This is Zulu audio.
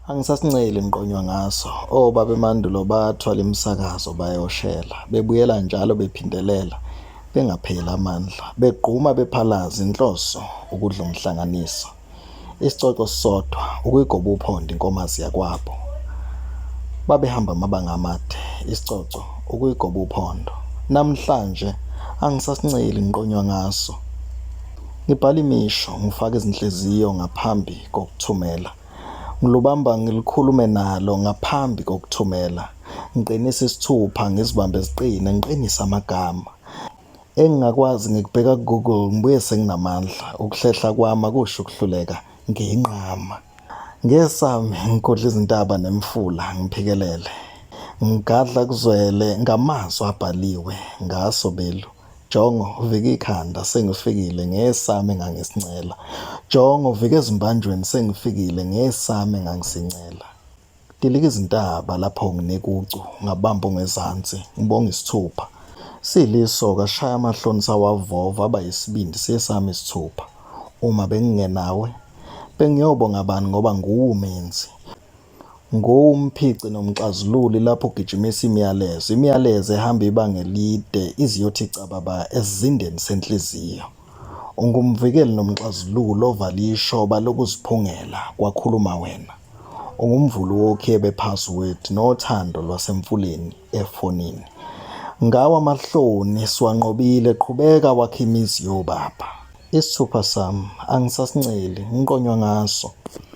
Angsasngceli Ngqonywa Ngaso, obaba emandulo bathwala imisakazo bayoshela, bebuyela njalo bephindelela, bengapheli amandla, begquma bephalaza inhloso ukudla umhlanganiso. Isicoco sisodwa ukuyigoba uphondo inkomazi yakwabo. Babehamba amabanga amade, isicoco ukuyigoba uphondo. Namhlanje Angsasngceli Ngqonywa Ngaso. Ngibhala imisho, ngifaka izinhliziyo ngaphambi kokuthumela. Ngilubamba ngilikhulume nalo ngaphambi kokuthumela. Ngiqinisa isithupha ngizibambe eziqine, ngiqinisa amagama. Engingakwazi ngikubheka ku-Google ngibuye senginamandla. Ukuhlehla kwami akusho ukuhluleka, ngiyinqama. Ngesami ngikudla izintaba nemfula ngiphikelele. Ngigadla kuzwele ngamazwi abhaliwe ngaso belu. Jongo uvike ikhanda sengifikile ngesami engangisincela. Jongo uvike ezimbanjweni sengifikile ngesami engangisincela. Dilika izintaba lapho nginekucu ngabamba ongezansi ngibonga isithupha. Siliso kashaya amahloni sawavova aba yisibindi sesami isithupha. Uma bengingenawe bengiyobonga bani ngoba nguwumenzi. Ngowumphici nomxazululi lapho ugijimisa imiyalezo ehamba ibanga elide iziyothi cababa esizindeni senhliziyo. Ungumvikeli nomxazululo ovala ishoba lokuziphungela kwakhuluma wena. Ungumvuli wokhebe password nothando lwasemfuleni efonini. Ngawa amahloni siwanqobile, qhubeka wakhe imizi yobaba. Isithupha sami Angsasngceli Ngqonywa Ngaso.